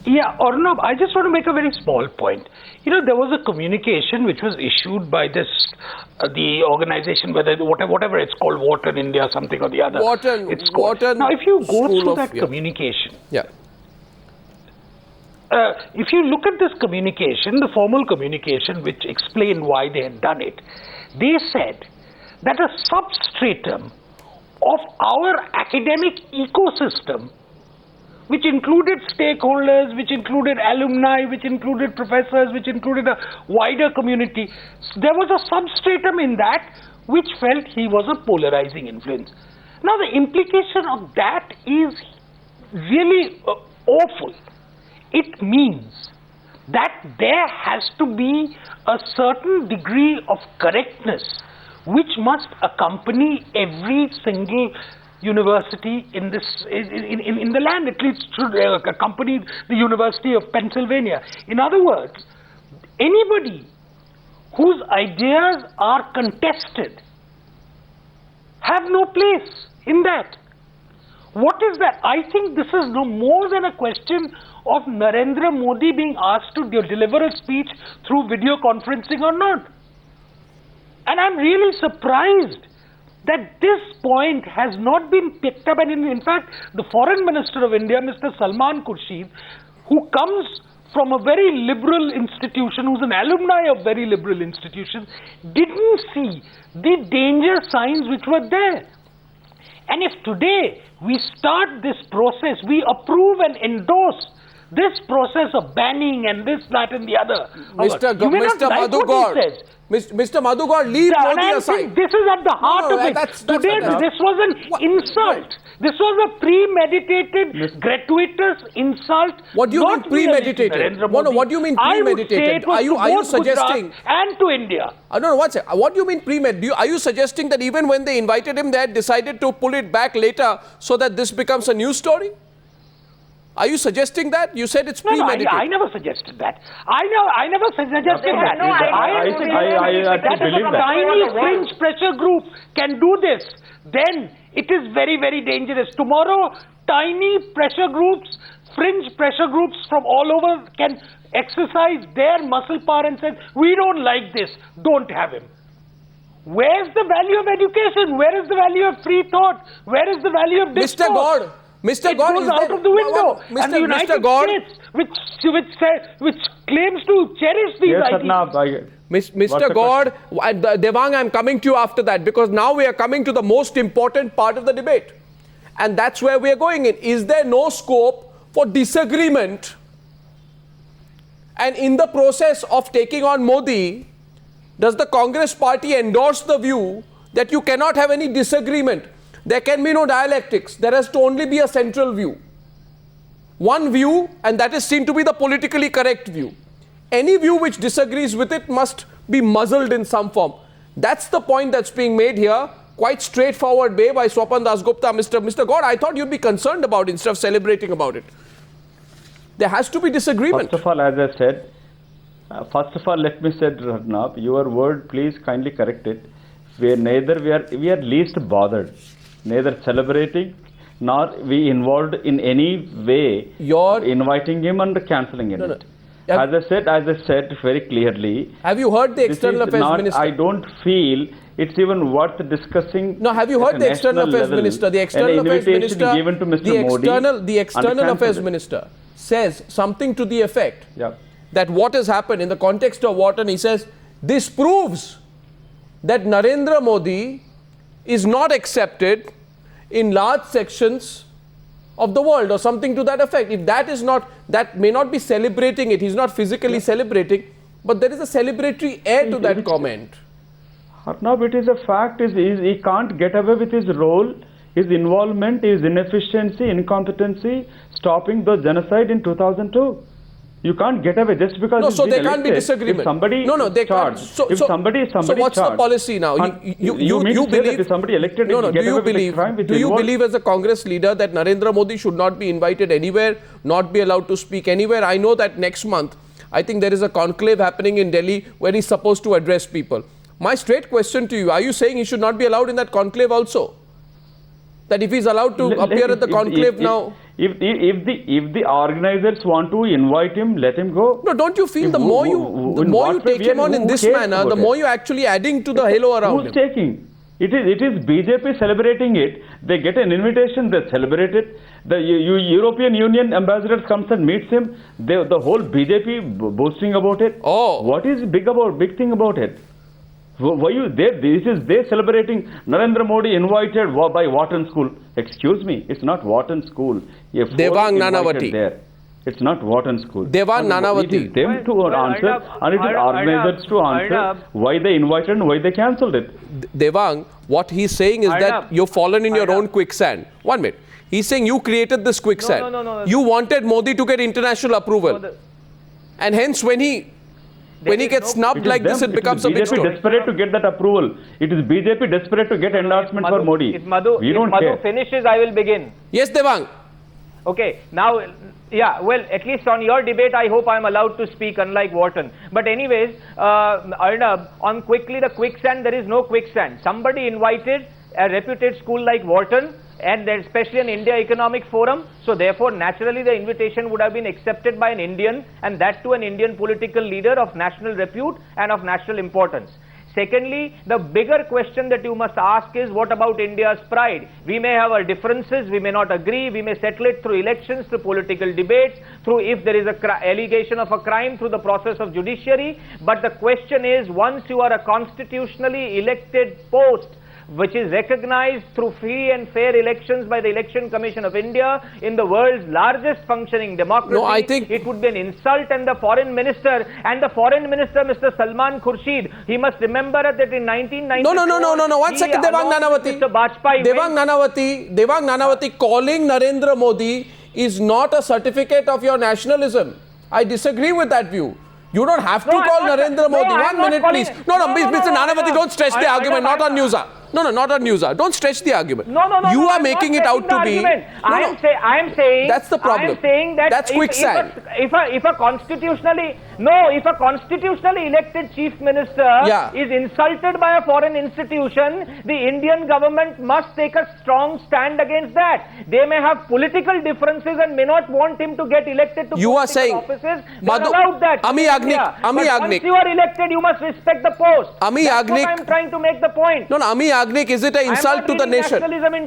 Yeah, Arnab, I just want to make a very small point. There was a communication which was issued by this, the organization, whatever it's called, Wharton India, something or the other. Wharton. Now, if you go through that communication, if you look at this communication, the formal communication which explained why they had done it, they said that a substratum of our academic ecosystem, which included stakeholders, which included alumni, which included professors, which included a wider community, there was a substratum in that which felt he was a polarizing influence. Now, the implication of that is really awful. It means that there has to be a certain degree of correctness which must accompany every single university in the land. At least should accompany the University of Pennsylvania. In other words, anybody whose ideas are contested have no place in that. What is that? I think this is no more than a question of Narendra Modi being asked to deliver a speech through video conferencing or not. And I'm really surprised that this point has not been picked up. And in fact, the Foreign Minister of India, Mr. Salman Khurshid, who comes from a very liberal institution, who's an alumni of very liberal institutions, didn't see the danger signs which were there. And if today we start this process, we approve and endorse this process of banning and this, that and the other. Mr. Madhugowd, leave Modi aside. This is at the heart of it. Today, this was an insult. This was a premeditated, gratuitous insult. What do you mean premeditated? What do you mean premeditated? Are you suggesting? And to India. No, one second. What do you mean premeditated? Are you suggesting that even when they invited him, they had decided to pull it back later so that this becomes a news story? Are you suggesting that? You said it's premeditated. No, I never suggested that. I never suggested that. I believe that. Tiny fringe pressure group can do this, then it is very, very dangerous. Tomorrow, tiny pressure groups, fringe pressure groups from all over can exercise their muscle power and say, we don't like this, don't have him. Where's the value of education? Where is the value of free thought? Where is the value of discourse? Mr. God goes out of the window. And the United States, which claims to cherish these ideas. Mr. God, Devang, I'm coming to you after that, because now we are coming to the most important part of the debate. And that's where we are going in. Is there no scope for disagreement? And in the process of taking on Modi, does the Congress party endorse the view that you cannot have any disagreement? There can be no dialectics. There has to only be a central view. One view, and that is seen to be the politically correct view. Any view which disagrees with it must be muzzled in some form. That's the point that's being made here. Quite straightforward way by Swapan Dasgupta. Mr. God, I thought you'd be concerned about it instead of celebrating about it. There has to be disagreement. First of all, as I said, let me say, Arnab, your word, please kindly correct it. We are least bothered. Neither celebrating nor we involved in any way inviting him and cancelling it. No. As I said very clearly. Have you heard the External Affairs Minister? I don't feel it's even worth discussing. No, have you heard the External Affairs Minister? The External Affairs Minister given to Mr. The External Affairs Minister says something to the effect that what has happened in the context of Wharton, he says, this proves that Narendra Modi is not accepted in large sections of the world, or something to that effect. If that is not, that may not be celebrating it, he's not physically celebrating, but there is a celebratory air to that comment. Arnab, it is a fact, he can't get away with his role, his involvement, his inefficiency, incompetency, stopping the genocide in 2002. You can't get away just because. No, so there can't be disagreement. If somebody they can't. So what's the policy now? You believe if somebody elected? No. Do you believe as a Congress leader that Narendra Modi should not be invited anywhere, not be allowed to speak anywhere? I know that next month, I think there is a conclave happening in Delhi where he's supposed to address people. My straight question to you: are you saying he should not be allowed in that conclave also? That if he's allowed to appear at the conclave now? If the organizers want to invite him, let him go. No, don't you feel the more you take him on in this manner, the more you're actually adding to the halo around him? Who's taking? It is BJP celebrating it. They get an invitation, they celebrate it. The European Union ambassador comes and meets him. The whole BJP boasting about it. Oh. What is big thing about it? Why you there? They celebrating Narendra Modi invited by Wharton School. Excuse me, it's not Wharton School. Devang Nanavati. There. It's not Wharton School. Devang Nanavati. It is them to answer, and it is organizers to answer why they invited and why they cancelled it. Devang, what he's saying is that you've fallen in your own quicksand. 1 minute. He's saying you created this quicksand. No. You wanted Modi to get international approval. And hence when he gets snubbed like this, it becomes a big BJP story. desperate to get that approval. It is BJP desperate to get endorsement for Modi. If Madhu finishes, I will begin. Yes, Devang. Okay, now, yeah, well, at least on your debate, I hope I'm allowed to speak, unlike Wharton. But anyways, Arnab, on the quicksand, there is no quicksand. Somebody invited a reputed school like Wharton, and especially an India Economic Forum. So therefore, naturally, the invitation would have been accepted by an Indian, and that too an Indian political leader of national repute and of national importance. Secondly, the bigger question that you must ask is, what about India's pride? We may have our differences, we may not agree, we may settle it through elections, through political debates, through if there is a allegation of a crime, through the process of judiciary. But the question is, once you are a constitutionally elected post, which is recognized through free and fair elections by the Election Commission of India in the world's largest functioning democracy, no, I think it would be an insult. And the foreign minister, Mr. Salman Khurshid, he must remember that in 1994... No. 1 second, Devang Nanavati. Mr. Bajpayee Devang Nanavati, calling Narendra Modi is not a certificate of your nationalism. I disagree with that view. You don't have to call Narendra Modi. 1 minute, please. No, Mr. Nanavati, don't stretch the argument. Not on Newsa. No, not on Newsa. Don't stretch the argument. You are making it out to be. I am saying that's the problem. I am saying that that's quicksand. If a constitutionally elected chief minister is insulted by a foreign institution, the Indian government must take a strong stand against that. They may have political differences and may not want him to get elected to political offices. Madhu, allowed that. Ami Yagnik. Once you are elected, you must respect the post. That's what I am trying to make the point. No, Ami Yagnik, is it an insult to the nation?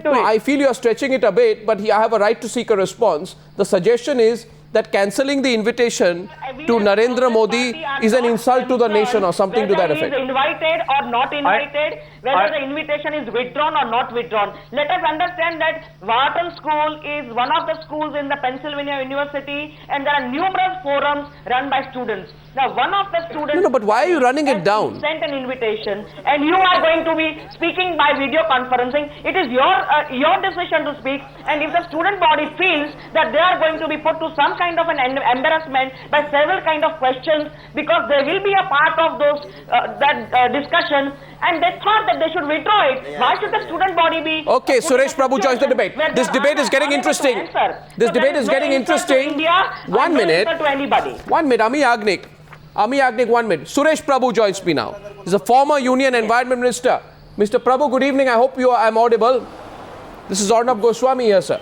No, I feel you are stretching it a bit, but I have a right to seek a response. The suggestion is that cancelling the invitation to Narendra Modi is an insult to the nation or something to that effect. Whether he is invited or not invited, whether the invitation is withdrawn or not withdrawn. Let us understand that Wharton School is one of the schools in the Pennsylvania University, and there are numerous forums run by students. Now, one of the students... No, but why are you running it down? ...sent an invitation, and you are going to be speaking by video conferencing. It is your decision to speak, and if the student body feels that they are going to be put to some kind of an embarrassment by several kind of questions, because they will be a part of those discussion, and they thought that they should withdraw it, why should the student body be... Okay, Suresh Prabhu joins the debate. This debate is getting interesting. This debate is getting interesting. 1 minute. 1 minute, Ami Yagnik, 1 minute. Suresh Prabhu joins me now. He's a former Union Environment Minister. Mr. Prabhu, good evening. I hope I'm audible. This is Arnab Goswami here, sir.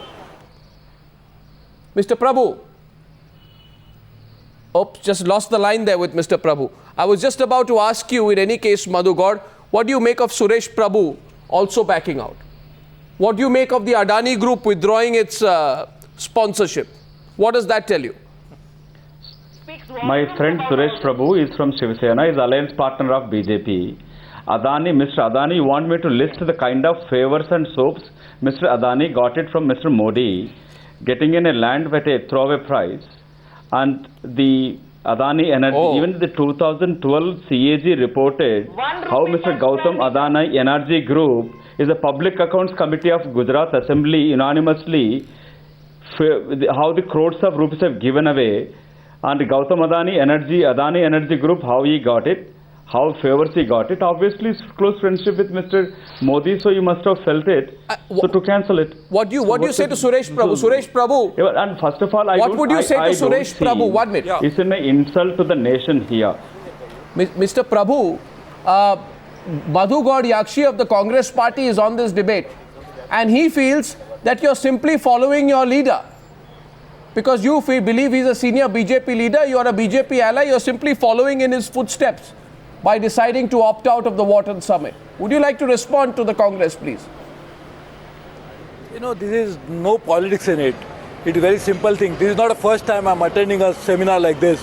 Mr. Prabhu. Oops, just lost the line there with Mr. Prabhu. I was just about to ask you, in any case, Madhu God, what do you make of Suresh Prabhu also backing out? What do you make of the Adani Group withdrawing its sponsorship? What does that tell you? My friend Suresh Prabhu is from Shiv Sena, is alliance partner of BJP. Mr. Adani, you want me to list the kind of favors and soaps Mr. Adani got it from Mr. Modi, getting in a land at a throwaway price, and the Adani Energy, even the 2012 CAG reported how Mr. Gautam Adani Energy Group is a Public Accounts Committee of Gujarat Assembly unanimously, how the crores of rupees have given away. And Gautam Adani Energy Group, how he got it, how favors he got it. Obviously, close friendship with Mr. Modi, so you must have felt it. So to cancel it. What do you say to Suresh Prabhu? Suresh Prabhu. And first of all, what would you say to Suresh Prabhu? 1 minute. It's an insult to the nation here. Mr. Prabhu, Madhu God Yakshi of the Congress Party is on this debate, and he feels that you're simply following your leader. Because you believe he's a senior BJP leader, you're a BJP ally, you're simply following in his footsteps by deciding to opt out of the Wharton summit. Would you like to respond to the Congress, please? You know, this is no politics in it. It's a very simple thing. This is not the first time I'm attending a seminar like this.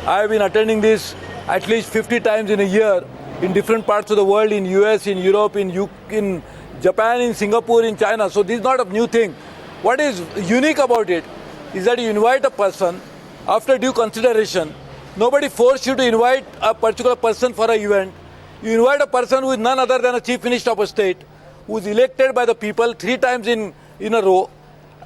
I have been attending this at least 50 times in a year in different parts of the world, in US, in Europe, in Japan, in Singapore, in China. So this is not a new thing. What is unique about it is that you invite a person after due consideration. Nobody forced you to invite a particular person for an event. You invite a person who is none other than a chief minister of a state, who is elected by the people 3 times in a row,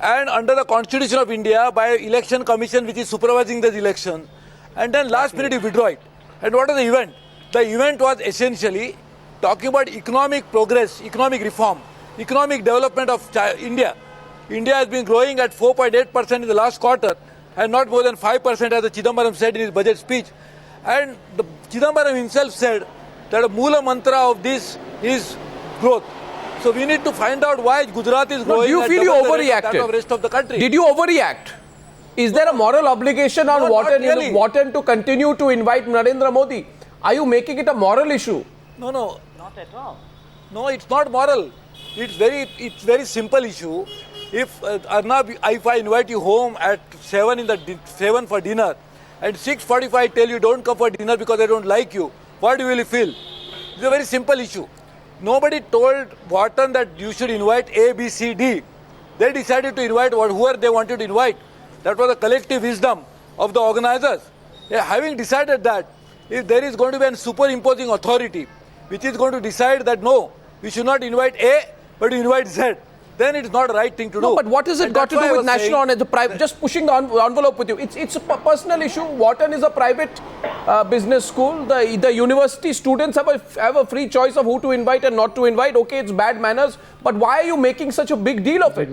and under the Constitution of India by election commission which is supervising this election, and then last minute you withdraw it. And what was the event? The event was essentially talking about economic progress, economic reform, economic development of India. India has been growing at 4.8% in the last quarter and not more than 5% as the Chidambaram said in his budget speech. And the Chidambaram himself said that a Moola mantra of this is growth. So we need to find out why Gujarat is growing. Do you feel you overreacted? Of the rest of the country. Did you overreact? Is there a moral obligation on Wharton, really. Wharton to continue to invite Narendra Modi? Are you making it a moral issue? No. Not at all. No, it's not moral. It's very simple issue. If Arnab, if I invite you home at 7 for dinner, and 6:45 I tell you don't come for dinner because I don't like you, what do you really feel? It's a very simple issue. Nobody told Wharton that you should invite A, B, C, D. They decided to invite whoever they wanted to invite. That was the collective wisdom of the organizers. Having decided that, if there is going to be a superimposing authority which is going to decide that no, we should not invite A, but we invite Z, then it's not the right thing to do. No, but what has it got to do with national honor? Just pushing the envelope with you. It's a personal issue. Wharton is a private business school. The university students have a free choice of who to invite and not to invite. Okay, it's bad manners, but why are you making such a big deal of it?